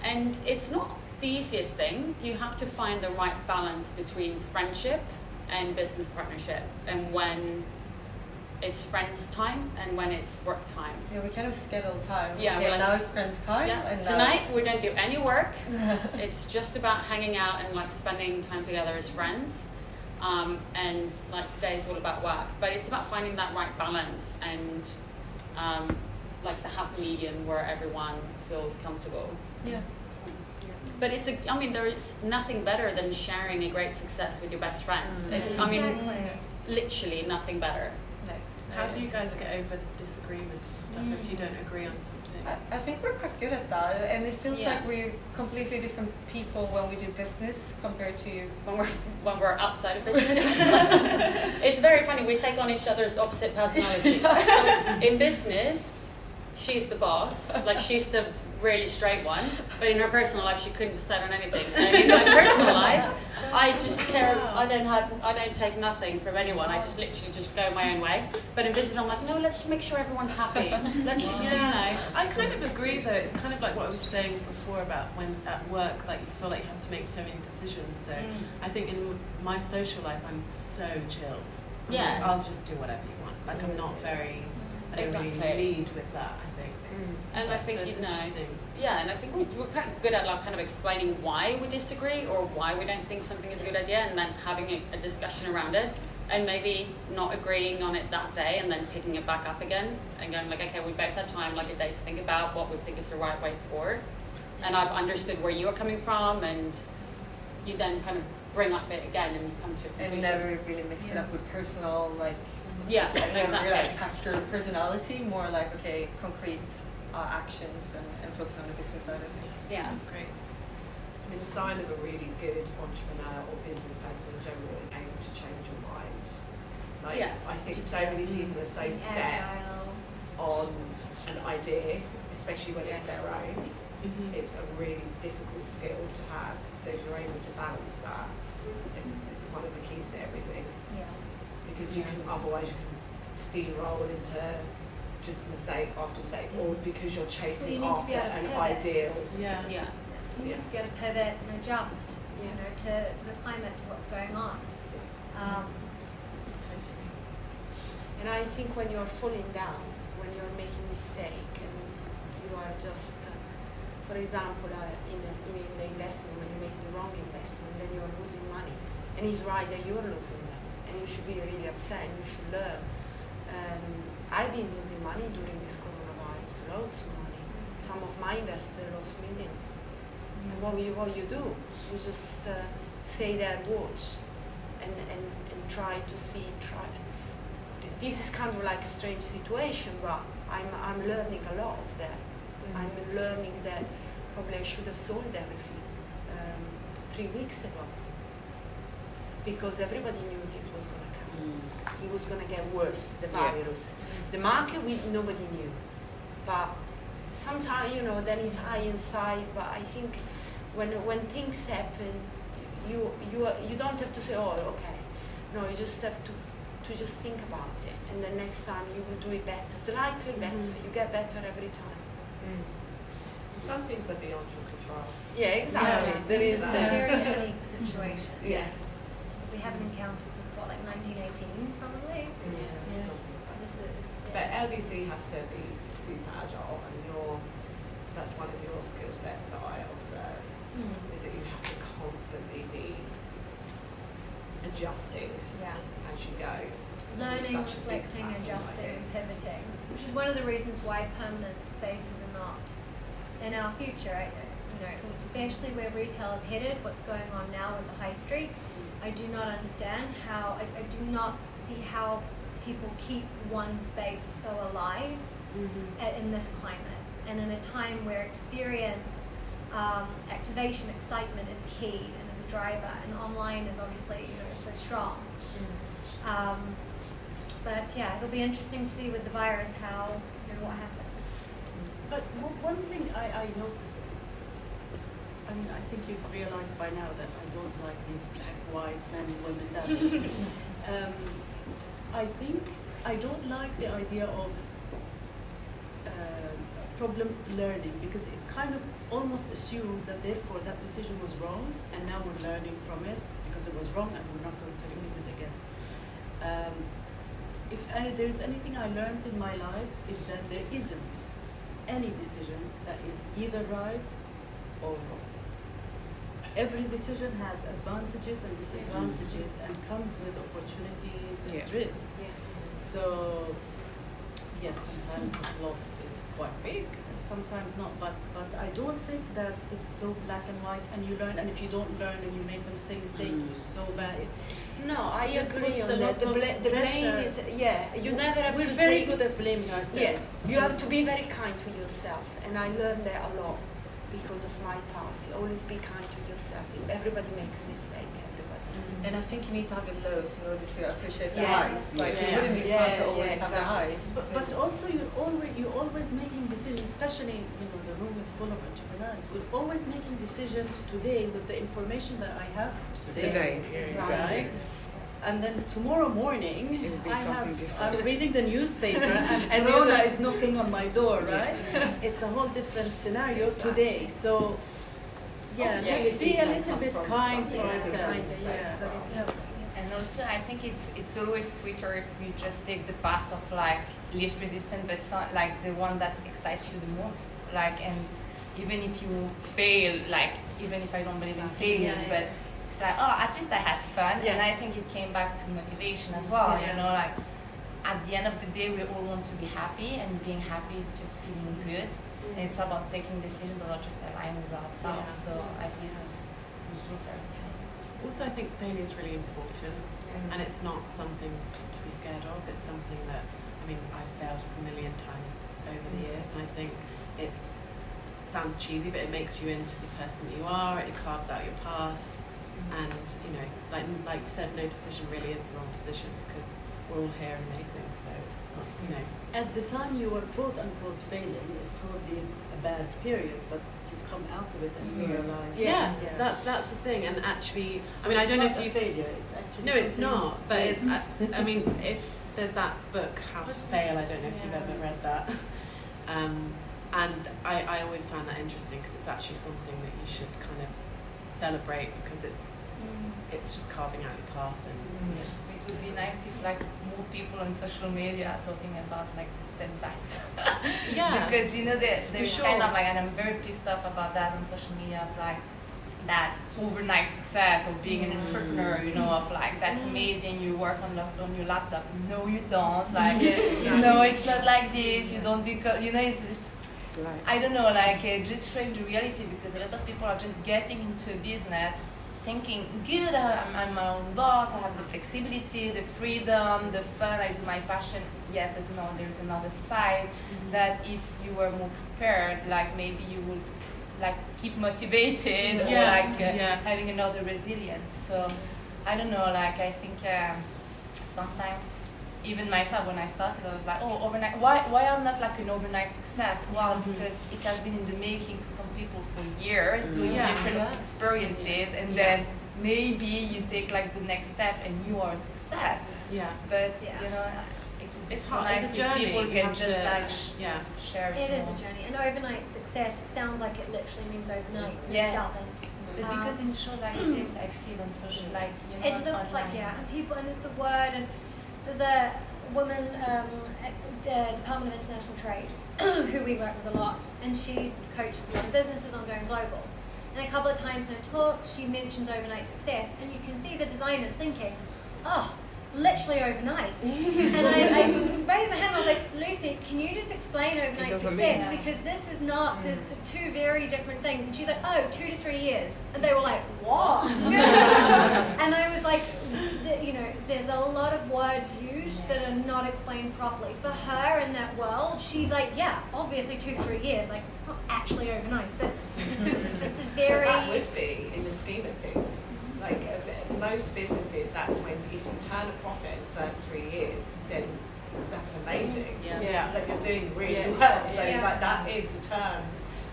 And it's not the easiest thing. You have to find the right balance between friendship and business partnership, and when it's friends time and when it's work time. Yeah, we kind of schedule time. Yeah, okay, we're like, now it's friends time. Yeah, And tonight we don't do any work. It's just about hanging out and like spending time together as friends. And like today is all about work, but it's about finding that right balance and like the happy medium where everyone feels comfortable. Yeah. But there is nothing better than sharing a great success with your best friend. It's, literally nothing better. How do you guys get over disagreements and stuff if you don't agree on something? I think we're quite good at that, and it feels Yeah. like we're completely different people when we do business compared to When we're outside of business. It's very funny, we take on each other's opposite personalities. In business, she's the boss, like she's the really straight one, but in her personal life she couldn't decide on anything. And in my personal life, I just care. I don't take nothing from anyone. I just literally just go my own way. But in business, I'm like, no, let's make sure everyone's happy. Let's just, I kind of agree though. It's kind of like what I was saying before about when at work, like you feel like you have to make so many decisions. So I think in my social life, I'm so chilled. Yeah. I'll just do whatever you want. Like I'm not very. I don't really lead with that. I think. And I think so interesting. Yeah, and I think we're kind of good at like kind of explaining why we disagree or why we don't think something is a good idea, and then having a discussion around it, and maybe not agreeing on it that day, and then picking it back up again and going like, okay, we both had time, like a day to think about what we think is the right way forward, and I've understood where you're coming from, and you then kind of bring up it again, and you come to a conclusion. and never really mix it up with personal Yeah, never exactly. really attack your personality, more like okay, concrete actions and focus on the business side of it. Yeah, That's great. I mean, the sign of a really good entrepreneur or business person in general is able to change your mind. Like, Yeah. I think so many people are so set Agile. on an idea, especially when it's their own. Mm-hmm. It's a really difficult skill to have. So if you're able to balance that, it's one of the keys to everything. Yeah. Because you can, otherwise you can steamroll into just mistake after mistake, or because you're chasing Well, you need to be after able to an pivot. ideal. yeah. You need to be able to pivot and adjust, to the climate, to what's going on. And I think when you're falling down, when you're making mistake, and you are just, for example, in the investment, when you make the wrong investment, then you're losing money, and it's right that you're losing them, and you should be really upset, and you should learn. I've been losing money during this coronavirus, loads of money. Some of my investors lost millions. And what you do, you just stay there, watch, and try to see. This is kind of like a strange situation, but I'm learning a lot of that. I'm learning that probably I should have sold everything 3 weeks ago, because everybody knew this was going to come. It was going to get worse, the virus. The market, nobody knew. But sometimes, then it's high inside. But I think when things happen, you don't have to say, oh, okay. No, you just have to to just think about it, and the next time you will do it better, slightly better. You get better every time. Some things are beyond your control. Yeah, exactly. Yeah. There is. It's a very unique situation. Yeah. We haven't encountered since what, like 1918, probably. Yeah. So this is. But LDC has to be super agile, and that's one of your skill sets that I observe, is that you have to constantly be adjusting as you go. Learning, Such a big reflecting, platform adjusting, like and this. pivoting, which is one of the reasons why permanent spaces are not in our future. Especially where retail is headed, what's going on now with the high street, I do not understand how, I do not see how people keep one space so alive in this climate, and in a time where experience, activation, excitement is key and is a driver, and online is obviously so strong. But yeah, it'll be interesting to see with the virus how what happens. But one thing I noticed, I mean, I think you've realized by now that I don't like these black, white men and women that I think I don't like the idea of problem learning, because it kind of almost assumes that therefore that decision was wrong and now we're learning from it because it was wrong and we're not going to repeat it again. If there's anything I learned in my life is that there isn't any decision that is either right or wrong. Every decision has advantages and disadvantages and comes with opportunities and risks. So yes, sometimes the loss is quite big and sometimes not, but I don't think that it's so black and white and you learn, and if you don't learn and you make the same mistake, you're so bad. No, I Just agree puts on a that. lot of The blame pressure. is, you never have We're to very take. good at blaming ourselves. Yes, you have to be very kind to yourself, and I learned that a lot because of my past. You always be kind to yourself. Everybody makes mistakes. And I think you need to have the lows in order to appreciate the Yeah. highs. Like Yeah. it wouldn't be fun to always have the exactly. highs. But also you're always making decisions, especially the room is full of entrepreneurs. We're always making decisions today with the information that I have today. Exactly. Right? And then tomorrow morning, I'm reading the newspaper and Corona is knocking on my door, right? It's a whole different scenario today. So, let's be a little bit kind to ourselves. And also, I think it's always sweeter if you just take the path of like least resistant, but like the one that excites you the most. Like, and even if you fail, like even if I don't believe in failure, but it's like, oh, at least I had fun, and I think it came back to motivation as well. You know, like at the end of the day, we all want to be happy, and being happy is just feeling good. And it's about taking decisions that are just aligned with ourselves. So I think it's just improve everything. Also, I think failure is really important, and it's not something to be scared of. It's something that, I mean, I've failed a million times over the years, and I think it sounds cheesy, but it makes you into the person that you are. It carves out your path, and like you said, no decision really is the wrong decision because we're all here and amazing. So it's not, At the time you were quote unquote failing is probably a bad period, but you come out of it and you realize. That's the thing. And actually, So I mean, I it's don't know not if a you failure. It's actually No, it's something not. But great. it's. I mean, if there's that book, How to Fail. I don't know if you've ever read that. And I always found that interesting because it's actually something that you should kind of celebrate because it's just carving out your path and. It would be nice if like more people on social media are talking about like the setbacks. Because there's kind of like, and I'm very pissed off about that on social media, of like that overnight success of being an entrepreneur, of like that's amazing, you work on your laptop. No, you don't. Like no, it's not like this. You don't become it's just, I don't know, like just showing the reality, because a lot of people are just getting into a business thinking, good, I'm my own boss, I have the flexibility, the freedom, the fun, I do my passion. Yeah, but no, there's another side that if you were more prepared, like maybe you would like keep motivated or like having another resilience. So I don't know, like I think sometimes even myself when I started, I was like, oh, overnight, why I'm not like an overnight success? Well, because it has been in the making for some people for years, doing different experiences, and then maybe you take like the next step and you are a success. Yeah. But Yeah. you know, It's so hard. nice It's a if journey. people You can have just to- like yeah. share it. It is a more. journey. And overnight success, it sounds like it literally means overnight, but Yeah. it doesn't. But because it's show like this, I feel on social like you know, It looks like, online. yeah, and people, and it's the word, and there's a woman at the Department of International Trade who we work with a lot, and she coaches a lot of businesses on going global. And a couple of times in her talks, she mentions overnight success, and you can see the designers thinking, oh, literally overnight. And I raised my hand and I was like, Lucy, can you just explain overnight doesn't success? mean- Because this is not, there's two very different things. And she's like, oh, 2 to 3 years. And they were like, what? And I was like, you know, there's a lot of words used that are not explained properly. For her in that world, she's like, yeah, obviously 2 to 3 years, like not actually overnight, but it's a very... That would be, in the scheme of things, like most businesses, that's when if you turn a profit in the first 3 years, then that's amazing. Yeah. Like you're doing really Yeah. well. So Yeah. like that is the term.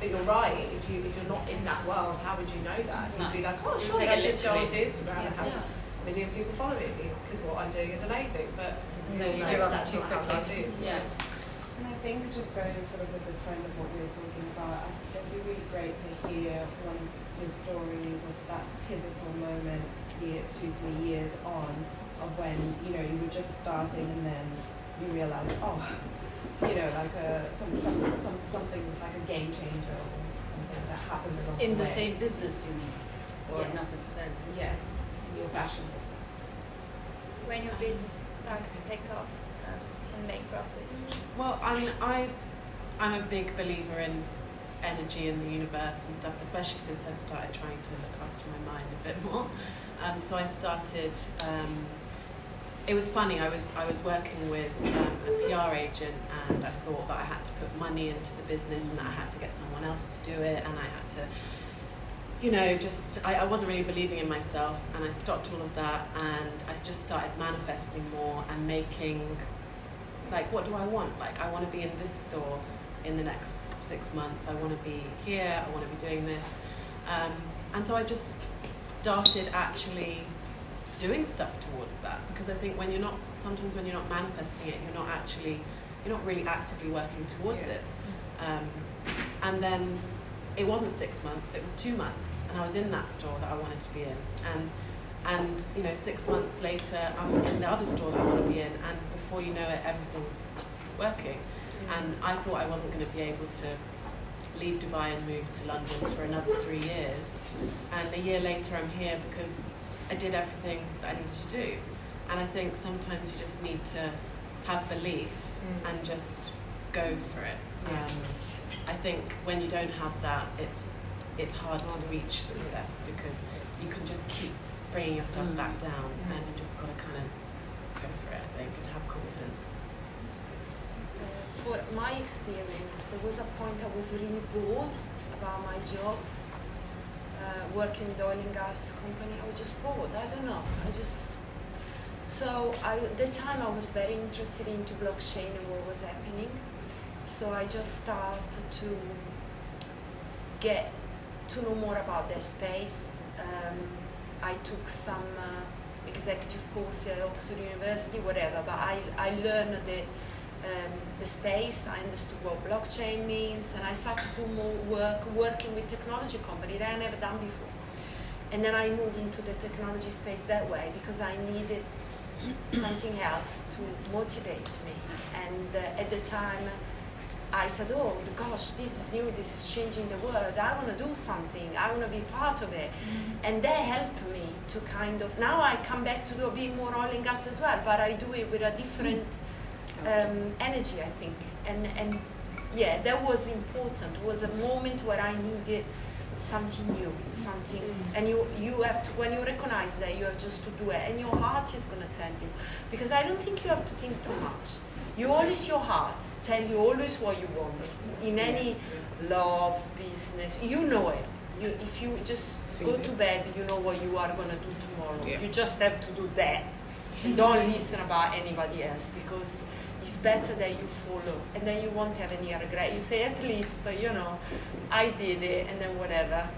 But you're right. If you're not in that world, how would you know that? You'd No. be like, oh, You sure, take I it just go literally. onto Instagram and have a million people following me because what I'm doing is amazing. But we then all you know give up that's too not how quickly. life is. Yeah. And I think just going sort of with the trend of what we were talking about, I think it'd be really great to hear one of your stories of that pivotal moment, be it 2-3 years on, of when, you know, you were just starting and then you realized, oh, you know, like something like a game changer or something that happened along In the way. same business, you mean? Or Yes. not necessarily? Yes, in your fashion business. When your business starts to take off and make profit. Well, I mean, I'm a big believer in energy in the universe and stuff, especially since I've started trying to look after my mind a bit more. So I started. It was funny. I was working with a PR agent, and I thought that I had to put money into the business, and that I had to get someone else to do it, and I had to, you know, just I wasn't really believing in myself, and I stopped all of that, and I just started manifesting more and making, like, what do I want? Like, I want to be in this store in the next 6 months. I want to be here. I want to be doing this, and so I just started actually doing stuff towards that, because I think sometimes when you're not manifesting it, you're not really actively working towards it. And then it wasn't 6 months, it was 2 months, and I was in that store that I wanted to be in, and you know, 6 months later I'm in the other store that I want to be in, and before you know it, everything's working. And I thought I wasn't going to be able to leave Dubai and move to London for another 3 years, and a year later I'm here because I did everything that I needed to do. And I think sometimes you just need to have belief and just go for it. I think when you don't have that, it's hard to reach success, because you can just keep bringing yourself back down, and you just got to kind of go for it, I think, and have confidence. For my experience, there was a point I was really bored about my job, working with oil and gas company. I was just bored. I don't know. At the time I was very interested into blockchain and what was happening. So I just started to get to know more about the space. I took some executive course at Oxford University, whatever, but I learned the space. I understood what blockchain means, and I started to do more work working with technology company that I never done before. And then I moved into the technology space that way because I needed something else to motivate me. And at the time, I said, oh gosh, this is new, this is changing the world, I want to do something, I want to be part of it. And that helped me to kind of, now I come back to do a bit more oil and gas as well, but I do it with a different energy, I think. And yeah, that was important. It was a moment where I needed something new, something, and you have to, when you recognize that, you have just to do it, and your heart is going to tell you, because I don't think you have to think too much. Your heart tell you always what you want in any love, business. You know it. If you just go to bed, you know what you are going to do tomorrow. You just have to do that, and don't listen about anybody else, because it's better that you follow, and then you won't have any regret. You say, at least, I did it, and then whatever.